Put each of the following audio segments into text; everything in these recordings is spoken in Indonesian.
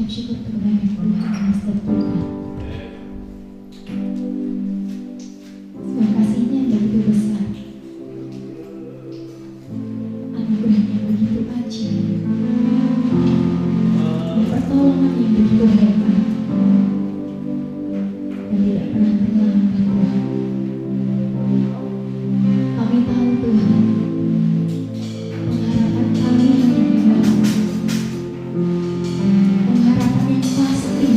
mengucap syukur kepada Tuhan yang setiap Tuhan. Sebab kasih-Nya yang begitu besar, anugerah-Nya begitu ajaib, pertolongan yang begitu hebat, dan tidak pernah terlambat Tuhan. Kami tahu Tuhan, pengharapan kami hanya di Dalam, pengharapan yang pasti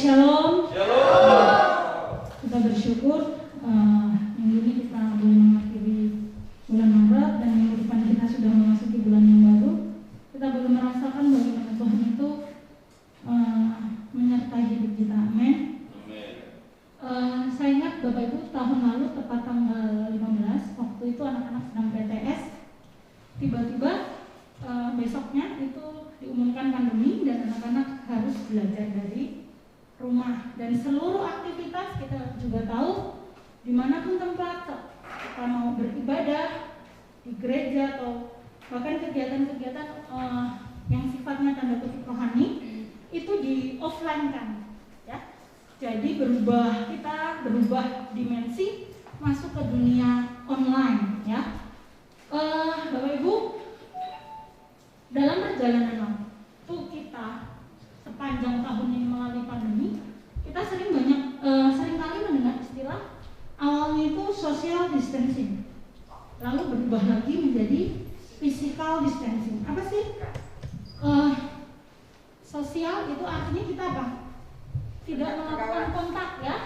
Shalom. Shalom. Kita bersyukur minggu ini kita boleh mengakhiri bulan Maret dan minggu depan kita sudah memasuki bulan yang baru. Kita boleh merasakan bagaimana Tuhan itu menyertai hidup kita. Amin. Saya ingat Bapak Ibu tahun lalu tepat tanggal 15 waktu itu anak-anak sedang PTS, tiba-tiba besoknya itu diumumkan pandemi dan anak-anak harus belajar dari rumah, dan seluruh aktivitas kita juga tahu dimanapun tempat kita mau beribadah di gereja atau bahkan kegiatan-kegiatan yang sifatnya tanda kutip rohani itu di offline kan ya. Jadi kita berubah dimensi masuk ke dunia online ya. Bapak Ibu, dalam perjalanan waktu kita sepanjang tahun ini melalui pandemi, kita seringkali mendengar istilah awalnya itu social distancing, lalu berubah lagi menjadi physical distancing. Apa sih? Sosial itu artinya kita apa? Tidak melakukan kontak ya,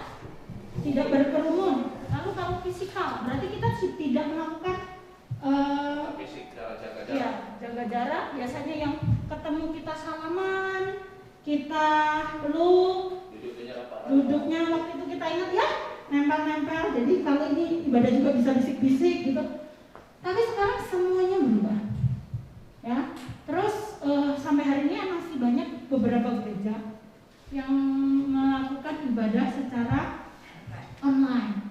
tidak berkerumun. Lalu kalau fisikal berarti kita tidak melakukan jaga jarak. Biasanya yang ketemu kita salaman, kita peluk, duduknya waktu itu kita ingat ya, nempel-nempel. Jadi kalau ini ibadah juga bisa bisik-bisik gitu. Tapi sekarang semuanya berubah ya. Terus sampai hari ini masih banyak beberapa gereja yang melakukan ibadah secara online.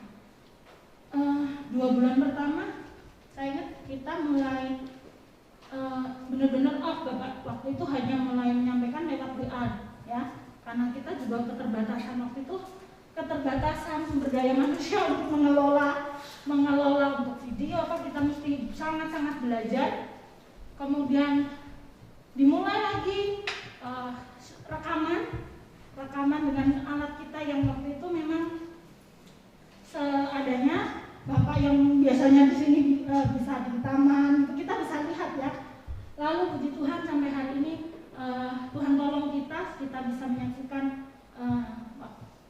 2 bulan pertama saya ingat kita mulai benar-benar Bapak waktu itu hanya mulai menyampaikan lewat WA ya, karena kita juga keterbatasan waktu itu, keterbatasan sumber daya manusia untuk mengelola untuk video kita mesti sangat-sangat belajar. Kemudian dimulai lagi rekaman dengan alat kita yang waktu itu memang seadanya. Bapak yang biasanya di sini bisa di taman, kita bisa lihat ya. Lalu puji Tuhan sampai hari ini Tuhan tolong kita bisa menyaksikan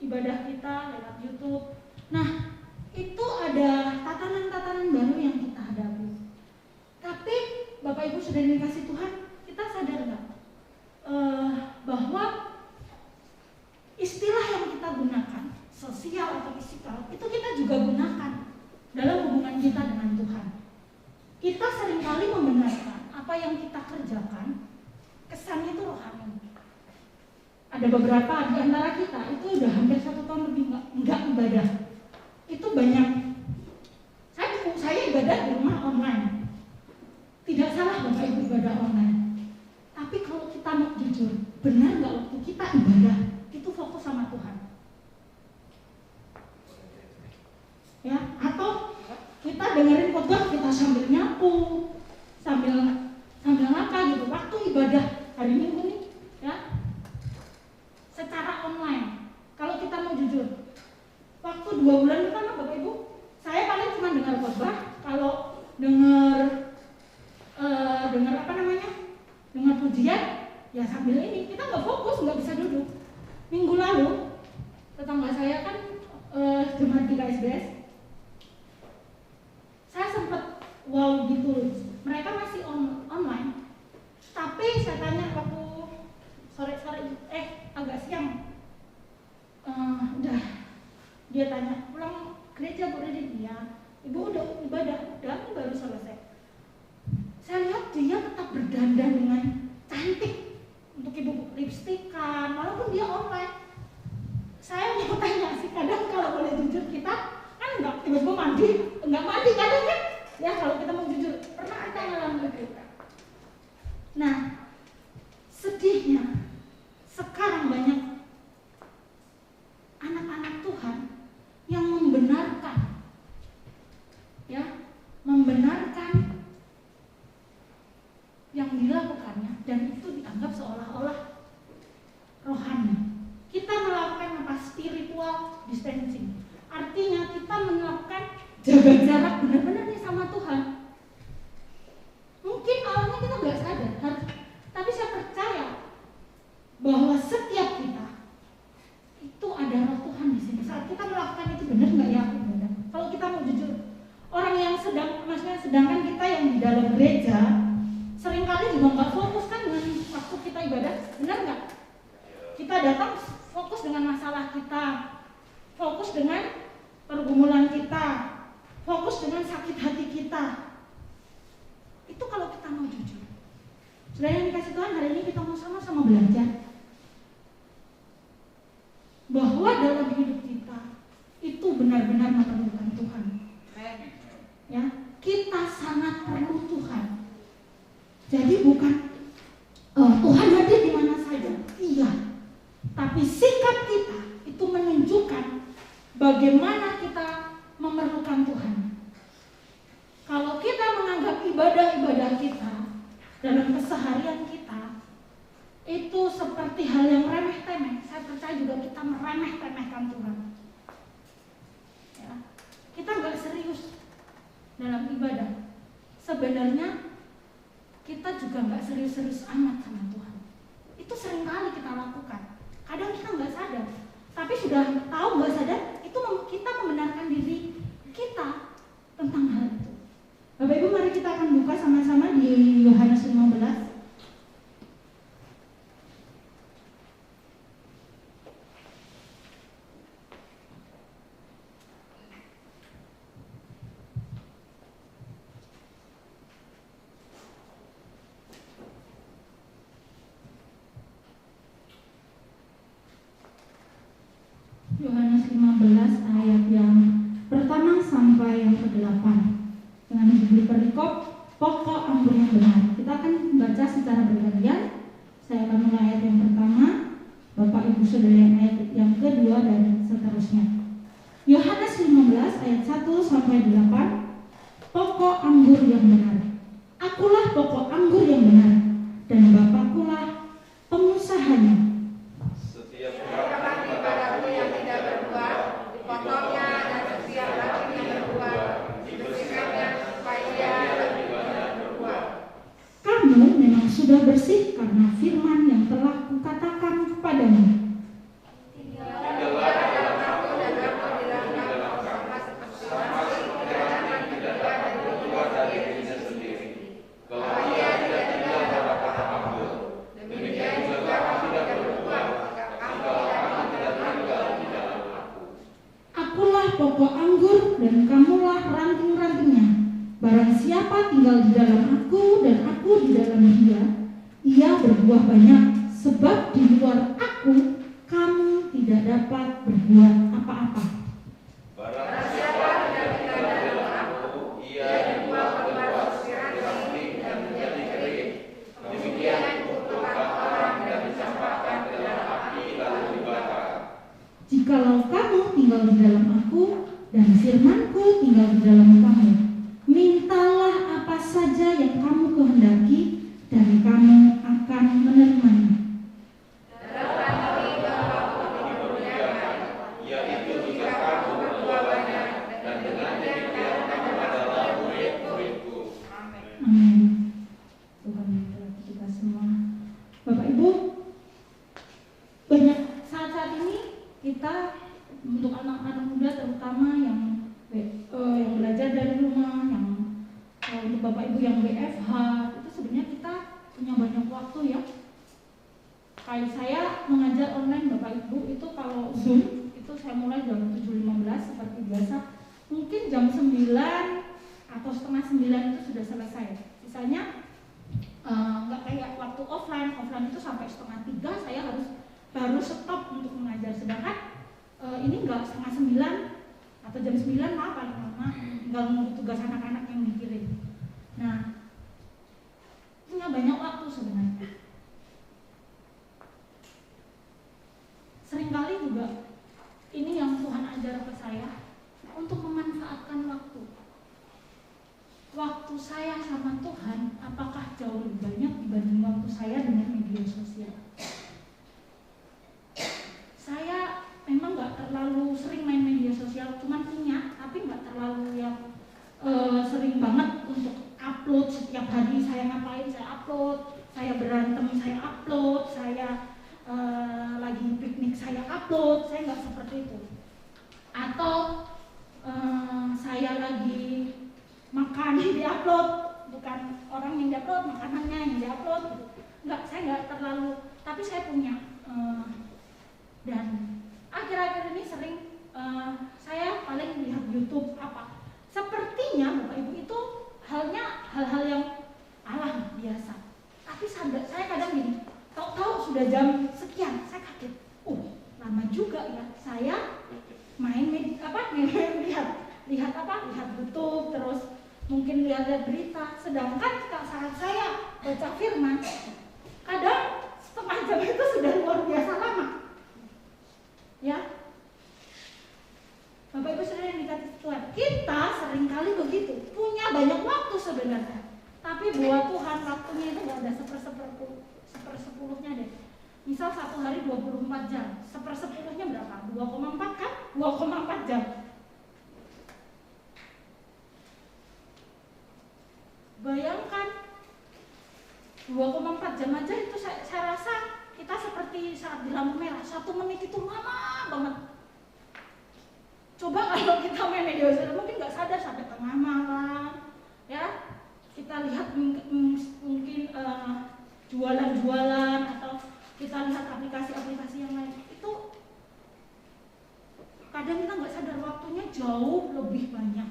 ibadah kita lewat YouTube. Nah, itu ada tatanan-tatanan baru yang kita hadapi. Tapi Bapak Ibu sudah dikasih Tuhan, kita sadar nggak bahwa istilah yang kita gunakan, sosial atau fisikal, itu kita juga gunakan dalam hubungan kita dengan Tuhan. Kita seringkali membenarkan apa yang kita kerjakan kesannya itu rohani. Ada beberapa di antara kita itu udah hampir 1 tahun lebih nggak ibadah. Itu banyak. Saya ibadah di rumah online. Tidak salah Bapak Ibu ibadah online. Tapi kalau kita mau jujur, benar nggak waktu kita ibadah itu fokus sama Tuhan? Ya, atau kita dengerin khotbah kita sambil nyapu, sambil apa gitu, waktu ibadah hari Minggu nih ya, secara online. Kalau kita mau jujur, waktu 2 bulan pertama Bapak Ibu, saya paling cuma dengar khotbah. Kalau dengar dengar pujian ya sambil ini, kita nggak fokus, nggak bisa duduk. Minggu lalu tetangga saya kan jemaat di KSBS, saya sempat wow gitu, mereka masih online. Tapi saya tanya waktu sore-sore, agak siang, udah, dia tanya pulang gereja Bu Redin? Iya. Ibu udah ibadah? Udah, ini baru selesai. Saya lihat dia tetap berdandan dengan cantik, untuk Ibu lipstikan, walaupun dia online. Saya mau tanya sih, kadang kalau boleh jujur kita kan nggak tiba-tiba nggak mandi kadang kan ya, kalau kita mau jujur pernah kita ngalamin itu. Nah, dalam gereja seringkali juga nggak fokus kan dengan waktu kita ibadah, benar nggak? Kita datang fokus dengan masalah kita, fokus dengan pergumulan kita, fokus dengan sakit hati kita. Itu kalau kita mau jujur. Saudara yang dikasih Tuhan, hari ini kita mau sama-sama belajar bahwa dalam hidup kita itu benar-benar memerlukan Tuhan. Ya, kita sangat perlu Tuhan. Jadi bukan Tuhan hadir di mana saja, iya. Tapi sikap kita itu menunjukkan bagaimana kita memerlukan Tuhan. Kalau kita menganggap ibadah-ibadah kita dalam keseharian kita itu seperti hal yang remeh-temeh, saya percaya juga kita meremeh-temehkan Tuhan. Ya, kita nggak serius dalam ibadah. Sebenarnya kita juga nggak serius-serius amat sama Tuhan. Itu seringkali kita lakukan. Kadang kita nggak sadar, tapi sudah tahu nggak sadar, itu kita membenarkan diri kita tentang hal itu. Bapak Ibu, mari kita akan buka sama-sama di Yohanes 15. Yohanes 15 ayat yang pertama sampai yang ke-8 dengan judul perikop pokok anggur yang benar. Kita akan baca secara bergantian. Saya akan mulai ayat yang pertama, Bapak Ibu Saudara yang ayat yang kedua dan seterusnya. Yohanes 15 ayat 1 sampai 8. Pokok anggur yang benar. Akulah pokok anggur yang benar dan Bapakkulah pengusahanya. Setiap orang padaku yang tidak berbuah, dipotongnya, dan setiap lagi yang berbuah, dibersihkannya supaya ia lebih banyak berbuah. Kamu memang sudah bersih karena firman yang telah kukatakan kepadamu. Tinggallah dalam aku dan aku di dalam kamu, sama seperti kedatangan kedua dan keluar dari dirinya sendiri. Kalau ia tidak tinggal dalam kata aku, demikian juga kamu tidak berbuah. Akulah pokok anggur dan kamulah ranting-rantingnya. Barang siapa tinggal di dalam aku dan aku di dalam dia, ia berbuah banyak. Sebab di luar aku, kamu tidak dapat berbuat apa-apa. Barang siapa tidak tinggal dalam aku, ia dibuang keluar seperti ranting dan menjadi kering. Demikian kutukan orang dan dicampakkan ke dalam api lalu dibakar. Jikalau kamu tinggal di dalam aku dan firman-Ku tinggal di dalam kamu, mintalah apa saja yang kamu kehendaki dan kamu akan menerimanya. Tetapi Bapa-Ku dimuliakan, yaitu jika kamu berbuah banyak, dan dengan demikian kamu adalah murid-murid-Ku. Amin. Tuhan memberkati kita semua. Bapak Ibu, banyak saat-saat ini kita untuk anak-anak muda terutama yang belajar dari rumah, yang untuk Bapak Ibu yang WFH, itu sebenarnya kita punya banyak waktu ya. Kayak saya mengajar online Bapak Ibu itu kalau Zoom itu saya mulai jam 7.15 seperti biasa. Mungkin jam 9 atau setengah 9 itu sudah selesai. Sisanya nggak kayak waktu offline itu sampai setengah 3 saya baru stop untuk mengajar. Sedangkan ini enggak setengah 9 atau jam 9 paling lama, tinggal menunggu tugas anak-anak yang dikirim. Nah, punya banyak waktu sebenarnya. Seringkali juga ini yang Tuhan ajar ke saya untuk memanfaatkan waktu. Waktu saya sama Tuhan apakah jauh lebih banyak dibanding waktu saya dengan media sosial? Saya memang nggak terlalu sering main media sosial, cuman punya, tapi nggak terlalu yang sering banget untuk upload setiap hari. Saya ngapain, saya upload, saya berantem, saya upload, saya lagi piknik, saya upload. Saya nggak seperti itu. Atau saya lagi makan di upload, untuk bukan orang yang diupload, makanannya yang diupload gitu. Saya nggak terlalu, tapi saya punya. Dan akhir-akhir ini sering saya paling lihat YouTube apa. Sepertinya Bapak Ibu itu hal-hal yang alam biasa. Tapi saya kadang gini, tahu sudah jam sekian, saya kaget. Lama juga ya saya main lihat YouTube, terus mungkin lihat berita. Sedangkan saat saya baca firman, kadang setengah jam itu sudah luar biasa lama. Ya, Bapak Ibu saudara yang dikasihi Tuhan, kita seringkali begitu, punya banyak waktu sebenarnya, tapi buat Tuhan waktunya itu nggak ada sepersepuluhnya deh. Misal satu hari 24 jam, sepersepuluhnya berapa? 2,4 kan? 2,4 jam. Bayangkan 2,4 jam aja itu saya rasa kita seperti saat di lampu merah, 1 menit itu lama banget. Coba kalau kita main media sosial mungkin nggak sadar sampai tengah malam, ya. Kita lihat mungkin jualan-jualan atau kita lihat aplikasi-aplikasi yang lain, itu kadang kita nggak sadar waktunya jauh lebih banyak.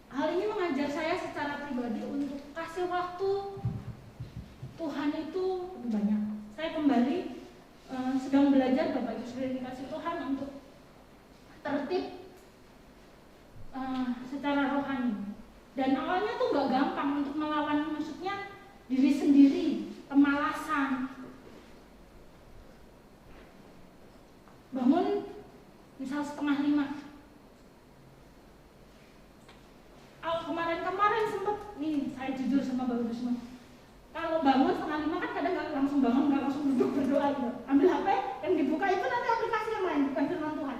Hal ini mengajar saya secara pribadi untuk kasih waktu Tuhan itu lebih banyak. Saya kembali sedang belajar, Bapak Ibu saudara dikasih Tuhan, untuk tertib secara rohani. Dan awalnya tuh nggak gampang untuk melawan, maksudnya diri sendiri, kemalasan. Bangun misal 4:30. Kemarin sempet nih, saya jujur sama Bapak Ibu semua. Kalau bangun 4:30 kan kadang nggak langsung bangun, nggak langsung duduk berdoa gitu. Ambil HP, yang dibuka itu nanti aplikasi yang lain, bukan firman Tuhan.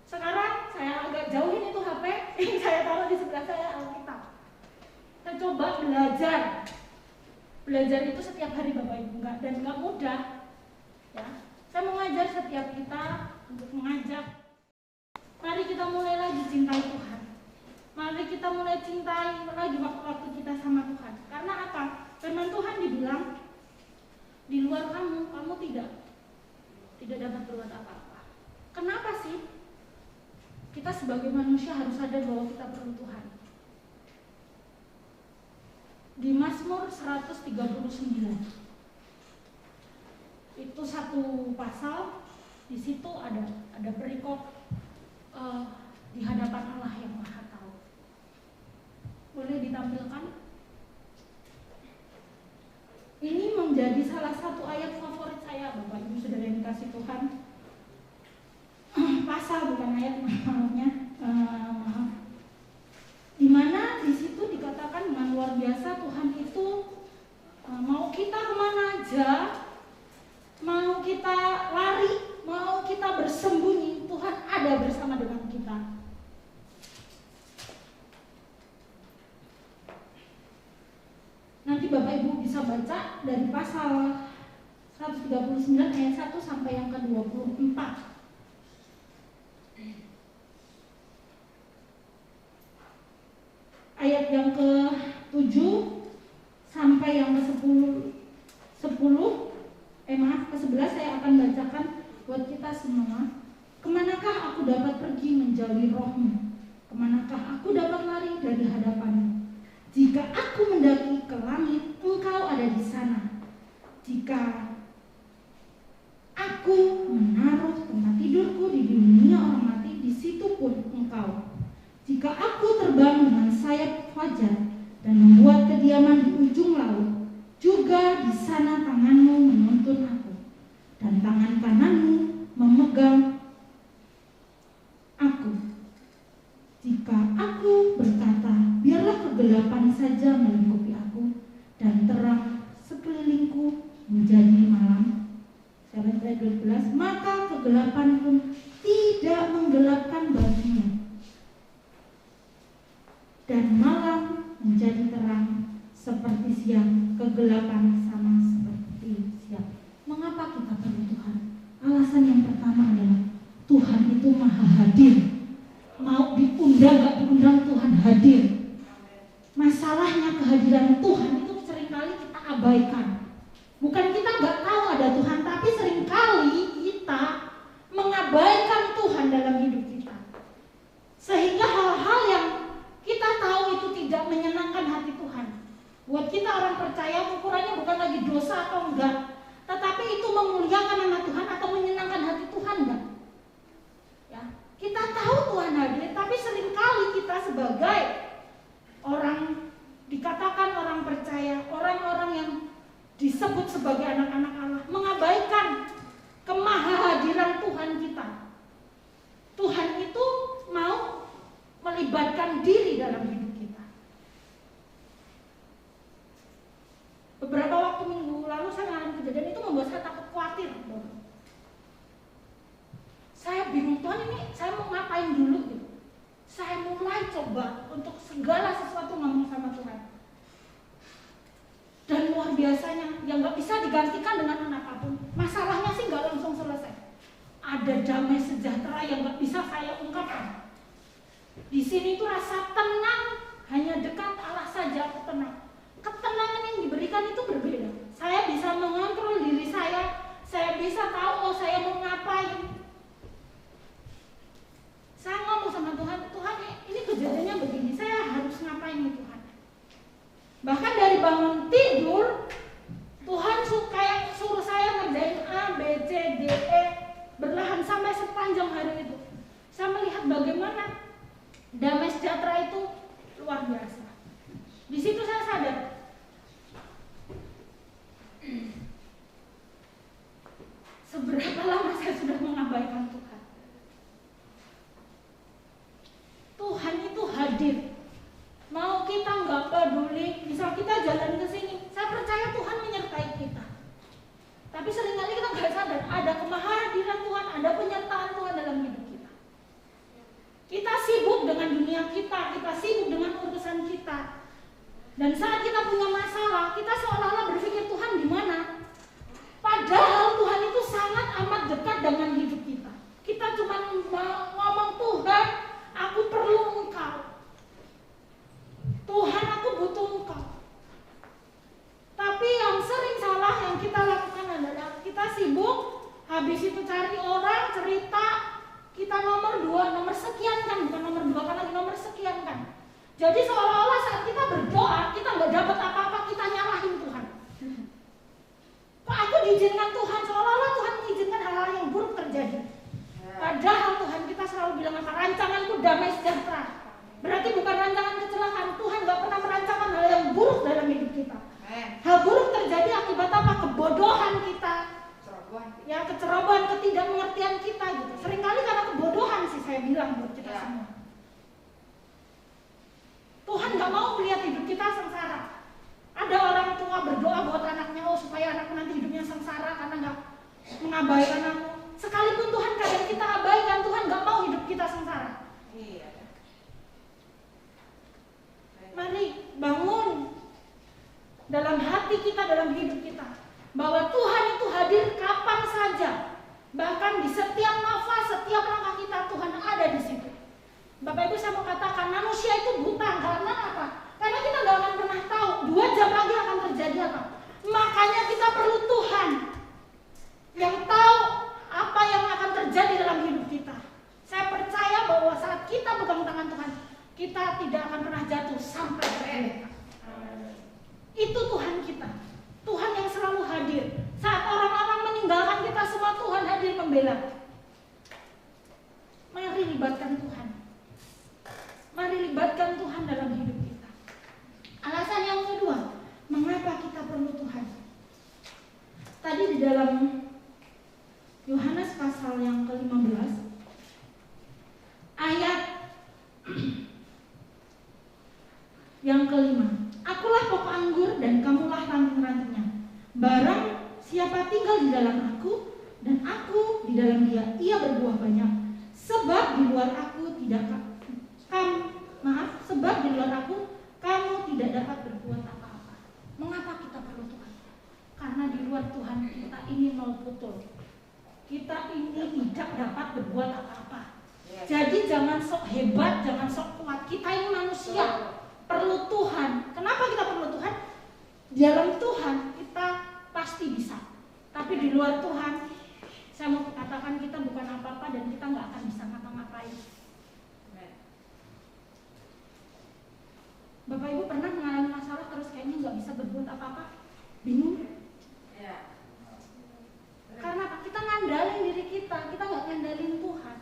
Sekarang saya agak jauhin itu HP, saya taruh di sebelah saya Alkitab. Saya coba belajar itu setiap hari Bapak Ibu, nggak mudah. Ya, saya mengajar setiap kita untuk mengajak. Mari kita mulai lagi cintai Tuhan. Mari kita mulai cintai lagi waktu-waktu kita sama Tuhan. Karena apa? Firman Tuhan dibilang, di luar kamu tidak dapat berbuat apa-apa. Kenapa sih? Kita sebagai manusia harus sadar bahwa kita perlu Tuhan. Di Mazmur 139 itu satu pasal, di situ ada perikop di hadapan Allah yang Maha Tahu. Boleh ditampilkan? Ini menjadi salah satu ayat favorit saya, Bapak Ibu saudara yang dikasih Tuhan. Pasal bukan ayat, maafnya, di mana di situ dikatakan dengan luar biasa Tuhan itu mau kita kemana aja, mau kita lari, mau kita bersembunyi, Tuhan ada bersama dengan kita. Nanti Bapak Ibu bisa baca dari pasal 139 ayat 1 sampai yang ke-24. Ayat yang ke-7 sampai yang ke-11 saya akan bacakan buat kita semua. Kemanakah aku dapat pergi menjauhi rohmu? Kemanakah aku dapat lari dari hadapanmu? Jika aku mendaki ke langit, engkau ada di sana. Jika aku menaruh tempat tidurku di dunia orang mati, di situ pun engkau. Jika aku terbang dengan sayap fajar dan membuat kediaman di ujung laut, juga di sana tanganmu menuntun aku, dan tangan kananmu memegang aku. Jika aku berkata, biarlah kegelapan saja melingkupi aku, dan terang sekelilingku menjadi malam. Ayat 12, maka kegelapan pun tidak menggelapkan bagimu, dan malam menjadi terang seperti siang, kegelapan sama seperti siang. Mengapa kita perlu Tuhan? Alasan yang pertama adalah Tuhan itu maha hadir. Mau diundang gak diundang Tuhan hadir. Masalahnya kehadiran Tuhan itu seringkali kita abaikan. Bukan kita nggak tahu ada Tuhan, tapi seringkali kita mengabaikan Tuhan dalam hidup kita. Sehingga hal-hal yang kita tahu itu tidak menyenangkan hati Tuhan. Buat kita orang percaya ukurannya bukan lagi dosa atau enggak, tetapi itu memuliakan nama Tuhan atau menyenangkan hati Tuhan enggak? Ya, kita tahu Tuhan hadir, tapi seringkali kita sebagai orang dikatakan orang percaya, orang-orang yang disebut sebagai anak-anak Allah, mengabaikan kemahahadiran Tuhan kita. Tuhan itu mau melibatkan diri dalam hidup kita. Beberapa waktu minggu lalu saya mengalami kejadian itu membuat saya takut khawatir. Saya bingung, Tuhan ini saya mau ngapain dulu gitu. Saya mulai coba untuk segala sesuatu ngomong sama Tuhan. Dan luar biasanya, yang gak bisa digantikan dengan apapun. Masalahnya sih gak langsung selesai. Ada damai sejahtera yang gak bisa saya ungkapkan. Di sini tuh rasa tenang, hanya dekat Allah saja aku tenang. Ketenangan yang diberikan itu berbeda. Saya bisa mengontrol diri saya bisa tahu saya mau ngapain. Saya ngomong sama Tuhan, Tuhan ini kejadiannya begini, saya harus ngapain nih Tuhan. Bahkan dari bangun tidur, Tuhan suruh saya ngerjain A, B, C, D, E, berlahan sampai sepanjang hari itu. Saya melihat bagaimana damai sejahtera itu luar biasa. Di situ saya sadar, seberapa lama saya sudah mengabaikan Tuhan. Tuhan itu hadir. Mau kita nggak peduli, misal kita jalan ke sini, saya percaya Tuhan menyertai kita. Tapi seringkali kita nggak sadar ada kemahadiran Tuhan, ada penyertaan Tuhan dalam hidup kita. Kita sibuk dengan dunia kita sibuk dengan urusan kita. Dan saat kita punya masalah, kita seolah-olah berpikir Tuhan di mana? Padahal Tuhan itu sangat amat dekat dengan hidup kita. Kita cuma ngomong, Tuhan, aku perlu Engkau. Tuhan, aku butuh Engkau. Tapi yang sering salah yang kita lakukan adalah kita sibuk, habis itu cari orang, cerita, kita nomor sekian kan, bukan nomor 2 kan lagi nomor sekian kan. Jadi seolah-olah saat kita berdoa, kita nggak dapat apa-apa, kita nyalahin Tuhan. Kok aku diizinkan Tuhan, seolah-olah Tuhan mengizinkan hal-hal yang buruk terjadi. Padahal Tuhan kita selalu bilang apa? Rancanganku damai sejahtera. Berarti bukan rancangan kecelakaan. Tuhan gak pernah merancangkan hal yang buruk dalam hidup kita. Hal buruk terjadi akibat apa? Kebodohan kita. Ya, kecerobohan, ketidakmengertian kita gitu. Seringkali karena kebodohan sih saya bilang buat kita semua. Tuhan gak mau melihat hidup kita sengsara. Ada orang tua berdoa buat anaknya, supaya anakku nanti hidupnya sengsara karena gak mengabaikan aku. Sekalipun Tuhan kadang kita abaikan, Tuhan gak mau hidup kita sengsara. Mari bangun dalam hati kita, dalam hidup kita, bahwa Tuhan itu hadir kapan saja. Bahkan di setiap nafas, setiap langkah kita, Tuhan ada di situ. Bapak Ibu, saya mau katakan, manusia itu buta. Karena apa? Karena kita gak akan pernah tahu 2 jam lagi akan terjadi apa. Makanya kita perlu Tuhan yang tahu apa yang akan terjadi dalam hidup kita. Saya percaya bahwa saat kita pegang tangan Tuhan, kita tidak akan pernah jatuh sampai berakhir. Itu Tuhan kita, Tuhan yang selalu hadir. Saat orang-orang meninggalkan kita, semua Tuhan hadir membela. Mari libatkan Tuhan. Mari libatkan Tuhan dalam hidup kita. Alasan yang kedua, mengapa kita perlu Tuhan? Tadi di dalam Yohanes pasal yang ke-15 ayat yang ke-5. Akulah pokok anggur dan kamulah ranting-rantingnya. Barang siapa tinggal di dalam aku dan aku di dalam dia, ia berbuah banyak. Sebab di luar aku kamu tidak dapat berbuat apa-apa. Mengapa kita perlu Tuhan? Karena di luar Tuhan kita ini nol putul. Kita ini tidak dapat berbuat apa-apa. Jadi jangan sok hebat, jangan sok kuat. Kita ini manusia. Tuhan. Kenapa kita perlu Tuhan? Di dalam Tuhan kita pasti bisa. Tapi di luar Tuhan, saya mau katakan kita bukan apa-apa dan kita nggak akan bisa ngapa-ngapain. Bapak Ibu pernah mengalami masalah terus kayaknya nggak bisa berbuat apa-apa, bingung? Karena apa? Kita ngandalin diri kita nggak ngandalin Tuhan.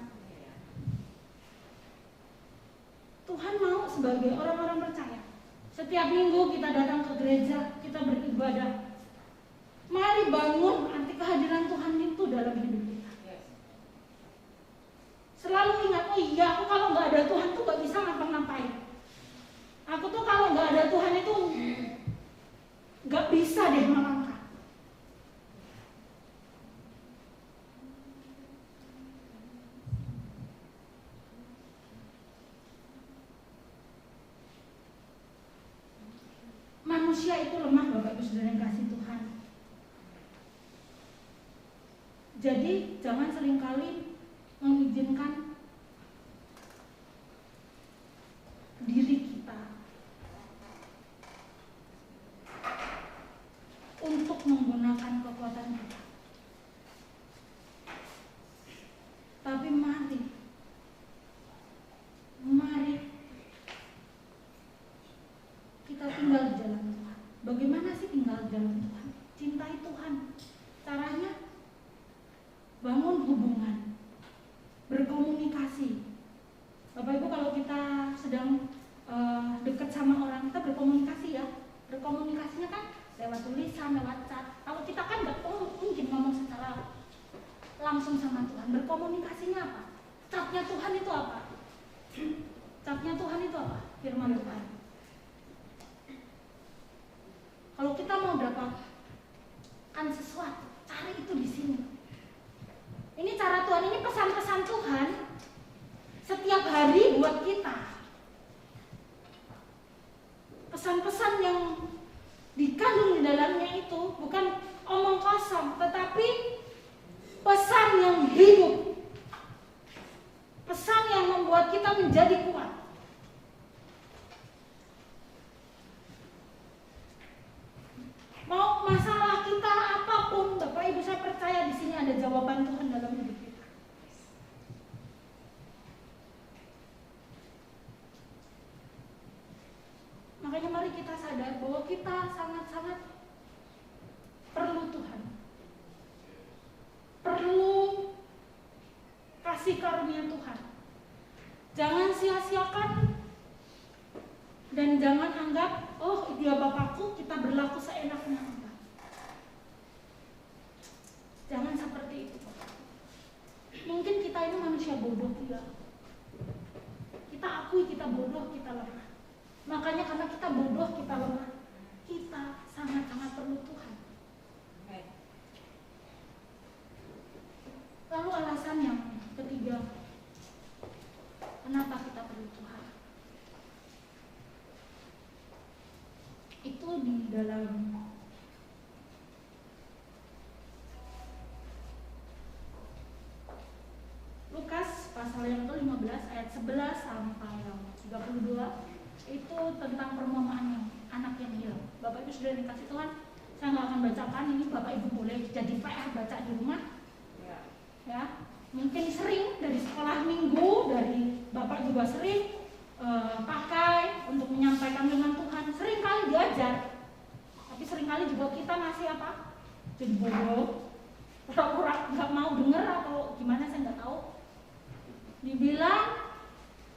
Tuhan mau sebagai orang-orang percaya, setiap minggu kita datang ke gereja, kita beribadah. Mari bangun arti kehadiran Tuhan itu dalam hidup kita. Selalu ingat, oh iya, aku kalau nggak ada Tuhan tuh nggak bisa ngapa-ngapain. Aku tuh kalau nggak ada Tuhan itu nggak bisa deh melangkah. Manusia itu lemah, Bapak Ibu Saudara yang kasih Tuhan. Jadi jangan seringkali mengizinkan diri kita untuk menggunakan kekuatan kita. Tapi mari kita tinggal di jalan Tuhan. Bagaimana sih tinggal di jalan Tuhan? Cintai Tuhan. Caranya bangun hubungan, berkomunikasi. Bapak Ibu, kalau kita sedang dekat sama orang, kita berkomunikasi ya. Berkomunikasinya kan lewat tulisan, lewat chat. Kalau kita kan nggak mungkin ngomong secara langsung sama Tuhan. Berkomunikasinya apa? Chatnya Tuhan itu apa? Chatnya Tuhan itu apa? Firman Tuhan. Kalau kita mau dapatkan sesuatu, cari itu di sini. Ini cara Tuhan, ini pesan-pesan Tuhan setiap hari buat kita. Pesan-pesan yang dikandung di dalamnya itu bukan omong kosong, tetapi pesan yang hidup. Pesan yang membuat kita menjadi kuat. Mau masalah kita apapun, Bapak Ibu, saya percaya di sini ada jawaban Tuhan dalam hidup kita. Makanya mari kita sadar bahwa kita sangat-sangat perlu Tuhan. Perlu kasih karunia Tuhan. Jangan sia-siakan dan jangan anggap, oh dia Bapakku, kita berlaku seenaknya. Jangan seperti itu. Mungkin kita ini manusia bodoh juga. Kita akui kita bodoh, kita lemah. Makanya karena kita bodoh, kita lemah, kita sangat-sangat perlu Tuhan. Lalu alasan yang ketiga, kenapa kita perlu Tuhan? Itu di dalam Lukas pasal yang ke-15 ayat 11 sampai 32 itu tentang perumpamaan anak yang hilang. Bapak Ibu sudah dikasih Tuhan, saya nggak akan bacakan ini, Bapak Ibu boleh jadi PR baca di rumah. Ya, mungkin sering dari sekolah minggu, dari Bapak juga sering pakai untuk menyampaikan firman Tuhan. Sering kali diajar, tapi sering kali juga kita masih apa? Jadi bodoh, pura-pura nggak mau dengar atau gimana, saya nggak tahu. Dibilang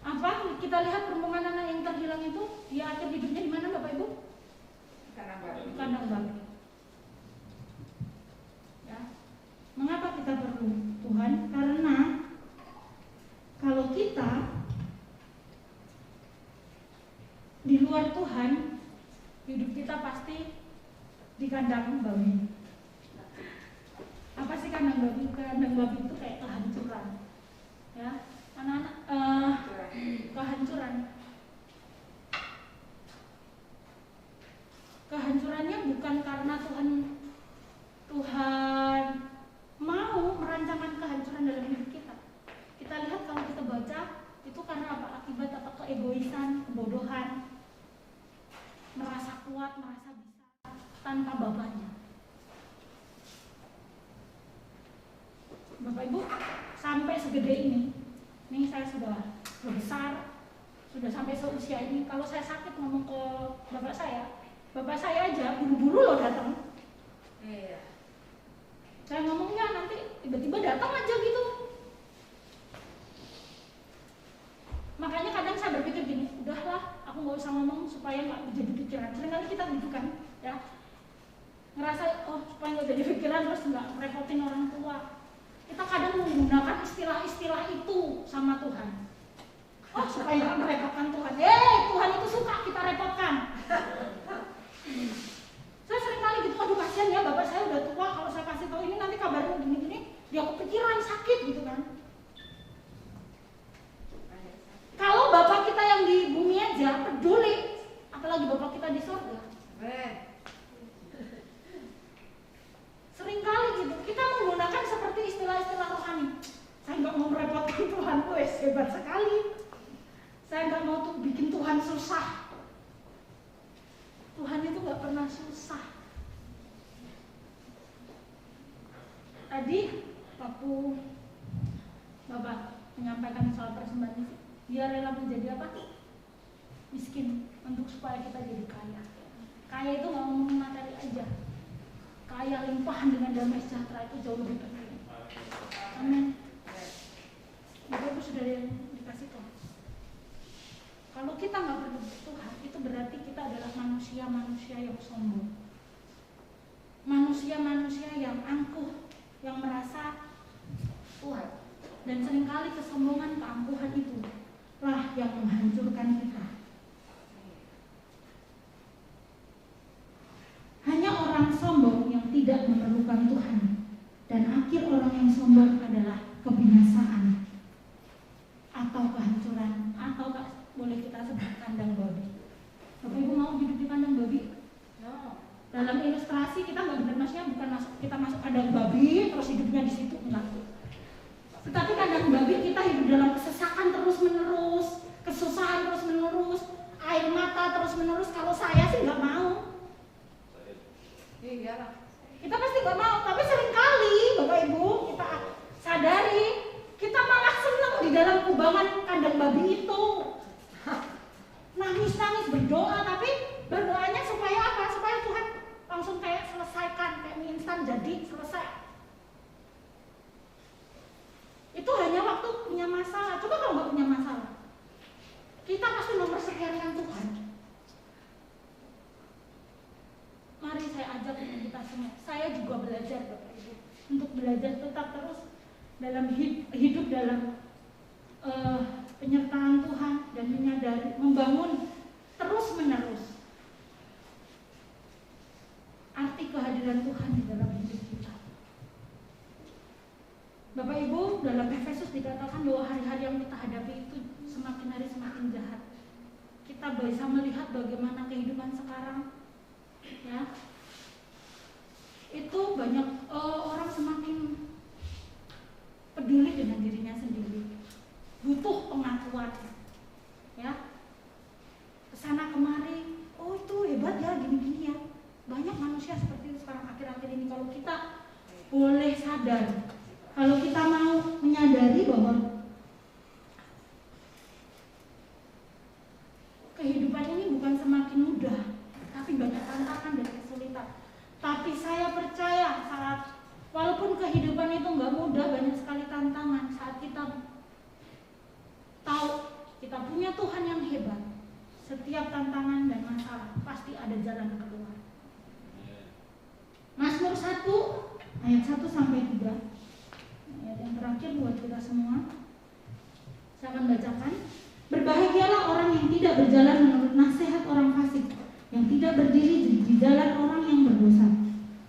apa? Kita lihat perempuan anak yang terhilang itu, dia akhir hidupnya di mana, Bapak Ibu? Di kandang babi. Ya. Mengapa kita perlu Tuhan? Karena kalau kita di luar Tuhan, hidup kita pasti di kandang babi. Apa sih kandang babi? Kandang babi itu kayak kehancuran. Ya, anak-anak kehancuran. Kehancurannya bukan karena Tuhan mau merancangkan kehancuran dalam hidup kita. Kita lihat kalau kita baca itu karena apa? Akibat apa? Keegoisan, kebodohan. tanpa bapaknya. Bapak Ibu, sampai segede ini saya sudah besar, sudah sampai seusia ini. Kalau saya sakit ngomong ke bapak saya aja buru-buru loh datang. Iya. Saya ngomongnya nanti tiba-tiba datang aja gitu. Makanya kadang saya berpikir gini, udahlah, aku nggak usah ngomong supaya nggak jadi pikiran. Seringkali kita gitu kan, ya, ngerasa supaya nggak jadi pikiran terus nggak repotin orang tua. Kita kadang menggunakan istilah-istilah itu sama Tuhan. Supaya nggak merepotkan Tuhan. Tuhan itu suka kita repotkan. Saya seringkali gitu, aduh kasihan ya bapak saya udah tua, kalau saya kasih tahu ini nanti kabarnya gini-gini, dia kepikiran sakit gitu kan. Kalau bapak kita yang di bumi aja peduli, apalagi bapak kita di surga. Seringkali gitu, kita menggunakan seperti istilah-istilah rohani. Saya nggak mau merepotkan Tuhan, hebat sekali. Saya nggak mau tuh bikin Tuhan susah. Tuhan itu nggak pernah susah. Tadi waktu bapak menyampaikan soal persembahan ini, dia rela menjadi apa? Miskin untuk supaya kita jadi kaya. Kaya itu nggak ngomong materi aja. Kaya limpahan dengan damai sejahtera itu jauh lebih penting. Amin. Bapak Ibu sudah dikasih tahu. Kalau kita nggak berdoa Tuhan, itu berarti kita adalah manusia-manusia yang sombong, manusia-manusia yang angkuh, yang merasa Tuhan. Dan seringkali kesombongan, keangkuhan itu lah yang menghancurkan kita. Hanya orang sombong yang tidak memerlukan Tuhan, dan akhir orang yang sombong adalah kebinasaan atau kehancuran, atau boleh kita sebut kandang babi. Bapak Ibu mau hidup di kandang babi? No. Dalam ilustrasi kita nggak benar, maksudnya bukan kita masuk kandang babi terus hidupnya di situ, enggak. Tetapi kandang babi kita hidup dalam kesesakan terus menerus, kesusahan terus menerus, air mata terus menerus. Kalau saya sih nggak mau. Iyalah. Kita pasti nggak mau, tapi seringkali Bapak Ibu kita sadari kita malah senang di dalam kubangan kandang babi itu. Nangis-nangis berdoa, tapi berdoanya supaya apa? Supaya Tuhan langsung kayak selesaikan, kayak mie instan jadi selesai. Itu hanya waktu punya masalah. Coba kalau nggak punya masalah, kita pasti nomor sekian Tuhan. Mari saya ajak kita semua. Saya juga belajar Bapak Ibu, untuk belajar tetap terus dalam hidup dalam penyertaan Tuhan dan menyadari, membangun terus menerus arti kehadiran Tuhan di dalam hidup kita. Bapak Ibu, dalam Efesus dikatakan bahwa hari-hari yang kita hadapi itu semakin hari semakin jahat. Kita bisa melihat bagaimana kehidupan sekarang, ya, itu banyak orang semakin peduli dengan dirinya sendiri, butuh pengakuan, ya, kesana kemari, itu hebat ya, gini-gini ya. Banyak manusia seperti itu sekarang akhir-akhir ini. Kalau kita boleh sadar, kalau kita mau menyadari bahwa kehidupan ini bukan semakin mudah, tapi banyak tantangan dan kesulitan. Tapi saya percaya walaupun kehidupan itu nggak mudah, banyak sekali tantangan. Saat kita tahu kita punya Tuhan yang hebat, setiap tantangan dan masalah pasti ada jalan keluar. Mazmur 1 ayat 1 sampai 3, ayat yang terakhir buat kita semua. Saya akan bacakan. Berbahagialah orang yang tidak berjalan menurut nasihat orang fasik, yang tidak berdiri di jalan orang yang berdosa,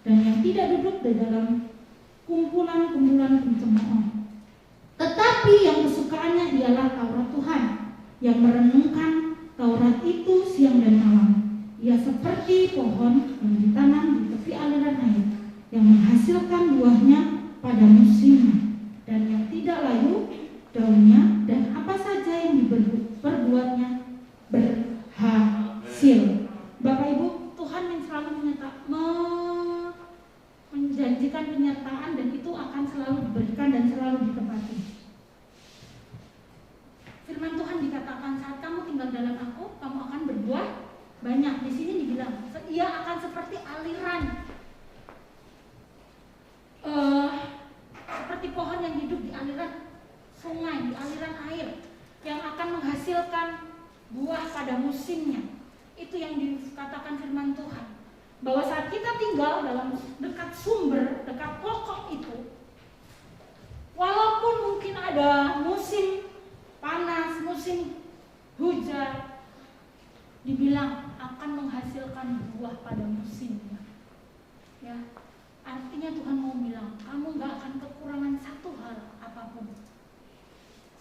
dan yang tidak duduk di dalam kumpulan-kumpulan pencemooh. Tetapi yang kesukaannya ialah Taurat Tuhan, yang merenungkan Taurat itu siang dan malam. Ia seperti pohon yang ditanam di tepi aliran air, yang menghasilkan buahnya pada musimnya, dan yang tidak layu daunnya, dan apa saja yang diperbuatnya berhasil. Bapak Ibu, Tuhan yang selalu berbuah banyak. Di sini dibilang ia akan seperti aliran, seperti pohon yang hidup di aliran sungai, di aliran air, yang akan menghasilkan buah pada musimnya. Itu yang dikatakan firman Tuhan, bahwa saat kita tinggal dalam dekat sumber, dekat pokok itu, walaupun mungkin ada musim panas, musim hujan, dibilang akan menghasilkan buah pada musimnya. Ya, artinya Tuhan mau bilang, kamu gak akan kekurangan satu hal apapun.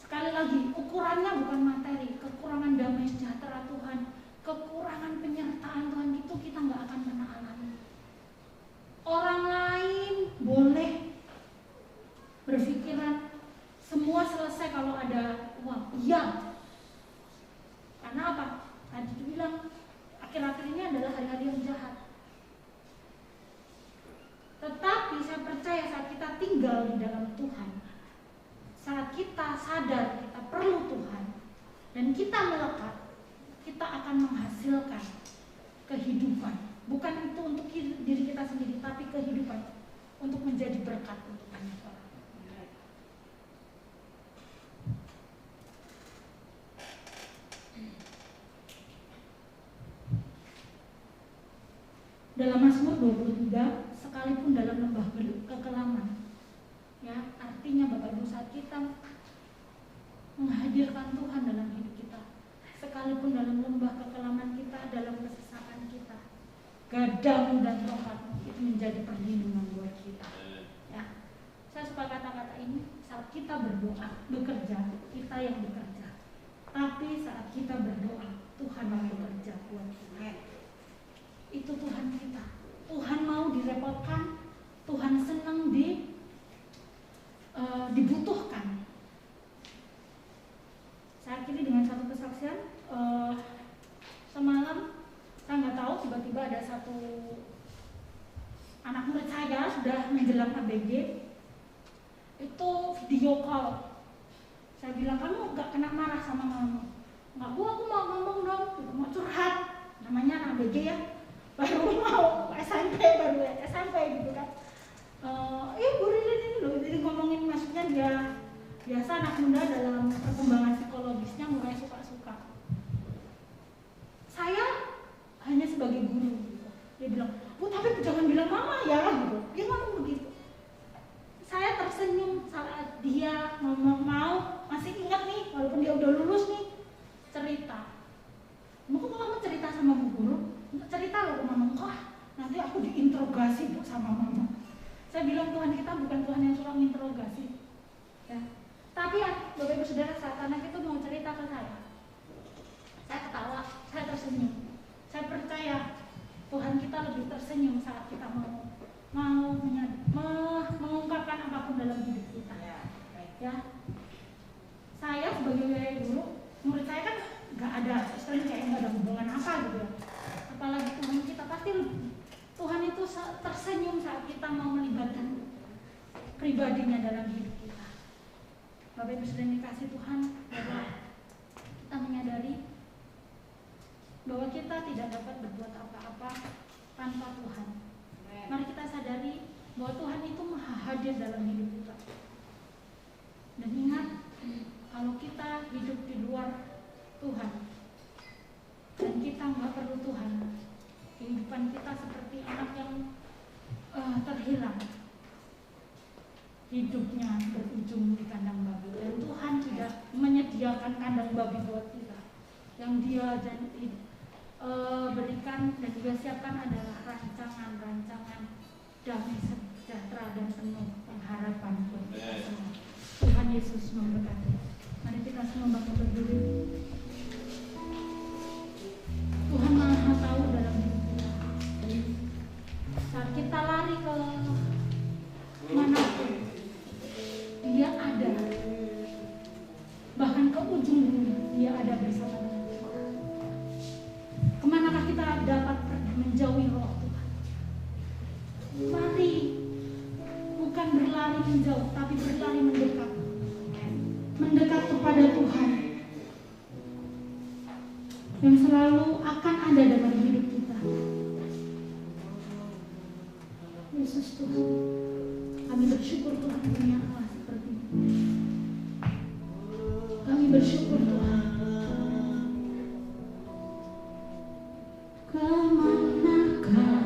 Sekali lagi, ukurannya bukan materi, kekurangan damai sejahtera Tuhan, kekurangan penyertaan Tuhan itu kita gak akan pernah alami. Orang lain boleh berpikiran semua selesai kalau ada uang. Iya. Karena apa? Tadi dibilang akhir-akhir ini adalah hari-hari yang jahat. Tetapi saya percaya saat kita tinggal di dalam Tuhan, saat kita sadar kita perlu Tuhan dan kita melekat, kita akan menghasilkan kehidupan. Bukan itu untuk diri kita sendiri, tapi kehidupan untuk menjadi berkat untuk banyak orang. Dalam Mazmur 23, sekalipun dalam lembah kekelaman, ya, artinya Bapak Ibu, saat kita menghadirkan Tuhan dalam hidup kita, sekalipun dalam lembah kekelaman kita, dalam kesesakan kita, gadamu dan tongkatmu itu menjadi perlindungan buat kita. Ya, saya suka kata-kata ini. Saat kita berdoa, bekerja, kita yang bekerja. Tapi saat kita berdoa, Tuhan yang bekerja buat kita. Itu Tuhan kita. Tuhan mau direpotkan, Tuhan senang dibutuhkan. Saya akhiri dengan satu kesaksian. Semalam saya nggak tahu, tiba-tiba ada satu anak murid saya sudah menjelang ABG, itu video call. Saya bilang, kamu nggak kena marah sama mama? Nggak, Bu, aku mau ngomong dong, mau curhat. Namanya anak ABG ya, baru mau SMP, gitu kan. Bu Rilin ini loh, jadi ngomongin, maksudnya dia biasa anak muda dalam perkembangan psikologisnya mulai suka-suka. Saya hanya sebagai guru gitu. Dia bilang, Bu, tapi jangan bilang mama ya gitu. Dia ngomong begitu. Saya tersenyum saat dia ngomong, mau masih ingat nih, walaupun dia udah lulus nih, cerita. Mau kamu cerita sama Bu Guru? Cerita loh ke mama. Nanti aku diinterogasi Bu sama mama. Saya bilang, Tuhan kita bukan Tuhan yang suka menginterogasi. Ya. Tapi ya, Bapak Ibu Saudara, saat anak itu mau cerita ke saya ketawa, saya tersenyum. Saya percaya Tuhan kita lebih tersenyum saat kita mau mengungkapkan apapun dalam hidup kita. Ya, saya sebagai guru, murid saya kan nggak ada, istilahnya kayak nggak ada hubungan apa gitu ya. Apalagi Tuhan kita, pasti Tuhan itu tersenyum saat kita mau melibatkan pribadinya dalam hidup kita. Bapak Ibu sudah dikasih Tuhan, bahwa kita menyadari bahwa kita tidak dapat berbuat apa-apa tanpa Tuhan. Mari kita sadari bahwa Tuhan itu maha hadir dalam hidup kita. Dan ingat, kalau kita hidup di luar Tuhan dan kita nggak perlu Tuhan, kehidupan kita seperti anak yang terhilang, hidupnya berujung di kandang babi. Dan Tuhan tidak menyediakan kandang babi buat kita. Yang Dia berikan dan juga siapkan adalah rancangan-rancangan damai sejahtera dan penuh pengharapan buat kita semua. Tuhan Yesus memberkati. Mari kita semua bangkit berdiri. Tuhan Maha tahu dalam hidup kita. Saat kita lari ke manapun, Dia ada. Bahkan ke ujung dunia, Dia ada bersama kita. Kemanakah kita dapat menjauhi roh Tuhan? Lari, bukan berlari menjauh, tapi berlari mendekat. Mendekat kepada Tuhan. yang selalu akan ada dalam hidup kita. Yesus Tuhan, kami bersyukur Tuhan punya Allah seperti ini. Kami bersyukur Tuhan. Kemanakah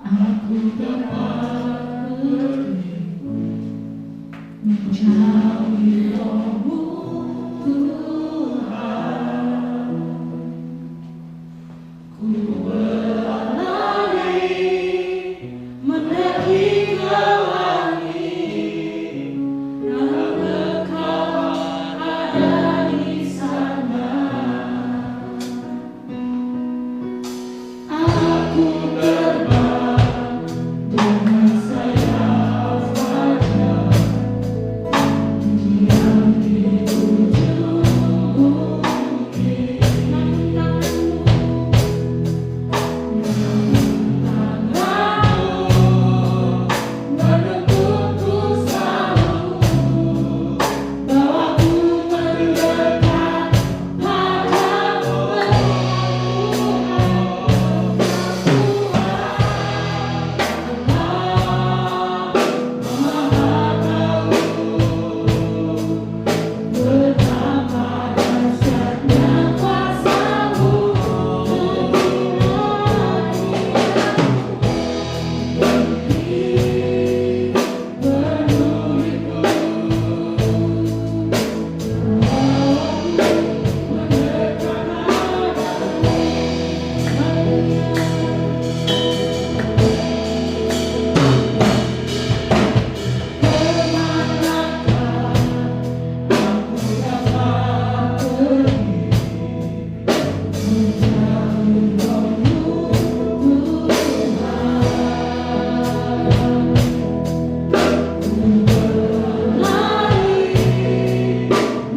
aku dapat pergi menjauhi Roh-Mu Tuhan? Ku berlari menaiki ke langit, dan Engkau ada di sana. Aku terbang dengan sayap wajah, diam di ujung bukit. Namun tanganmu menuntutku selalu, bawaku mendekat padamu. Betapa dahsyatnya kuasa-Mu menyinari penuhiku.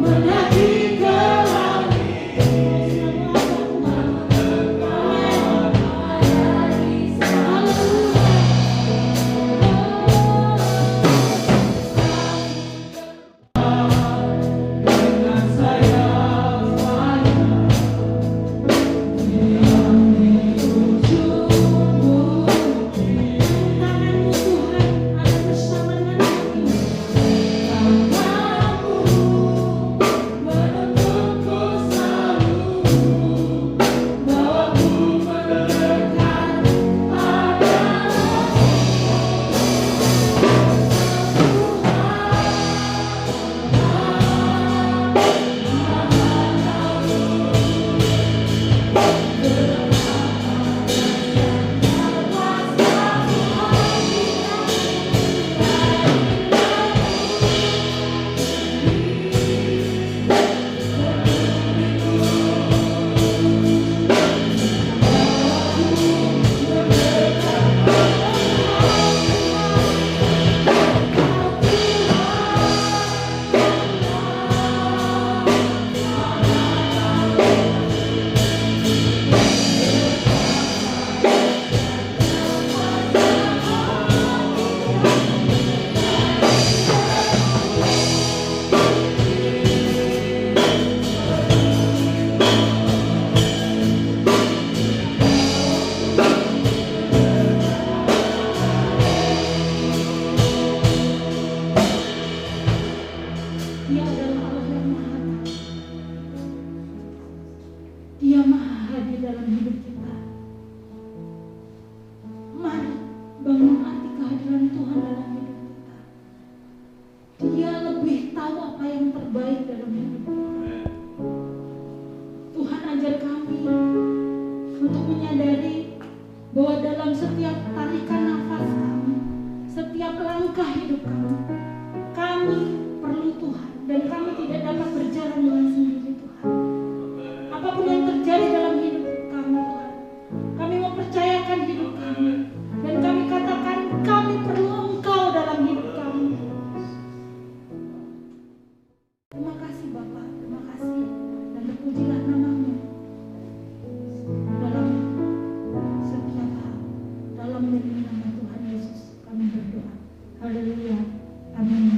Mendekat Dia adalah Allah yang Maha Tahu. Dia Maha hadir dalam hidup kita. Mari bangun arti kehadiran Tuhan dalam hidup kita. Dia lebih tahu apa yang terbaik dalam hidup kita. Tuhan ajar kami untuk menyadari bahwa dalam setiap tarikan nafas kami, setiap langkah hidup kami perlu Tuhan. Dan kami tidak dapat berjalan dengan sendiri Tuhan. Apapun yang terjadi dalam hidup kami Tuhan, kami mempercayakan hidup kami. Dan kami katakan kami perlu Engkau dalam hidup kami. Terima kasih Bapa, terima kasih. Dan terpujilah nama-Mu dalam setiap hal. Dalam nama Tuhan Yesus kami berdoa. Haleluya. Amin.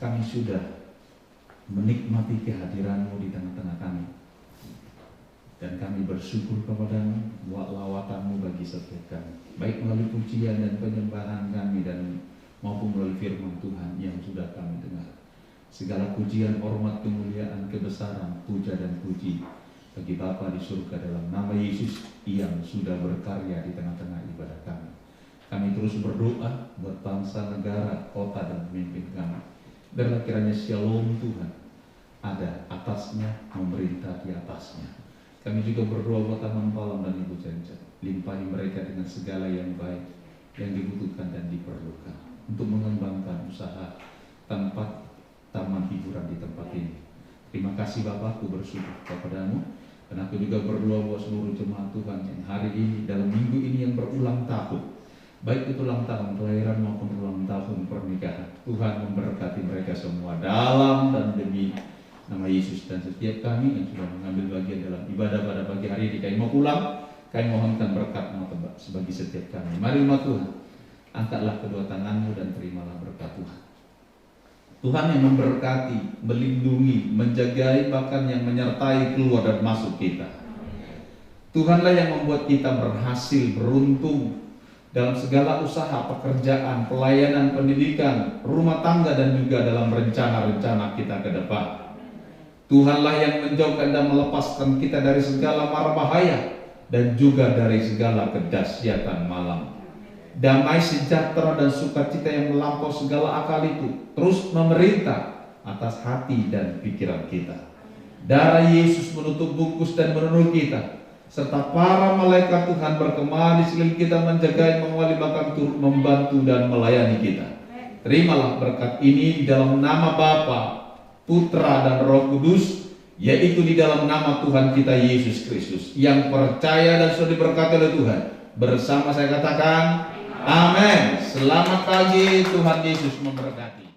kami sudah menikmati kehadiran-Mu di tengah-tengah kami. Dan kami bersyukur kepada-Mu buat lawatan-Mu bagi setiap kami, baik melalui pujian dan penyembahan kami dan maupun melalui firman Tuhan yang sudah kami dengar. Segala pujian, hormat, kemuliaan, kebesaran, puja dan puji bagi Bapa di surga dalam nama Yesus yang sudah berkarya di tengah-tengah ibadah kami. Kami terus berdoa buat bangsa, negara, kota dan pemimpin kami. Biarlah kiranya shalom Tuhan ada atasnya, memerintah di atasnya. Kami juga berdoa buat Taman Palang dan Ibu Cenca, limpahi mereka dengan segala yang baik yang dibutuhkan dan diperlukan untuk mengembangkan usaha tempat taman hiburan di tempat ini. Terima kasih Bapakku, bersyukur kepada-Mu, dan aku juga berdoa buat seluruh jemaat Tuhan yang hari ini dalam minggu ini yang berulang tahun, baik itu ulang tahun kelahiran maupun ulang tahun pernikahan. Tuhan memberkati mereka semua dalam dan demi nama Yesus, dan setiap kami yang sudah mengambil bagian dalam ibadah pada pagi hari ini, kami mau pulang, kami mohonkan berkat sebagai setiap kami. Mari umat Tuhan, angkatlah kedua tanganmu dan terimalah berkat Tuhan. Tuhan yang memberkati, melindungi, menjagai, bahkan yang menyertai keluar dan masuk kita. Tuhanlah yang membuat kita berhasil, beruntung dalam segala usaha, pekerjaan, pelayanan, pendidikan, rumah tangga, dan juga dalam rencana-rencana kita ke depan. Tuhanlah yang menjauhkan dan melepaskan kita dari segala mara bahaya dan juga dari segala kedahsyatan malam. Damai sejahtera dan sukacita yang melampaui segala akal itu terus memerintah atas hati dan pikiran kita. Darah Yesus menutup bungkus dan menuntun kita, serta para malaikat Tuhan berkemah di sekeliling kita, menjaga, mengawali, bahkan turut membantu dan melayani kita. Terimalah berkat ini di dalam nama Bapa, Putra dan Roh Kudus, yaitu di dalam nama Tuhan kita Yesus Kristus, yang percaya dan sudah diberkati oleh Tuhan. Bersama saya katakan, amin. Selamat pagi, Tuhan Yesus memberkati.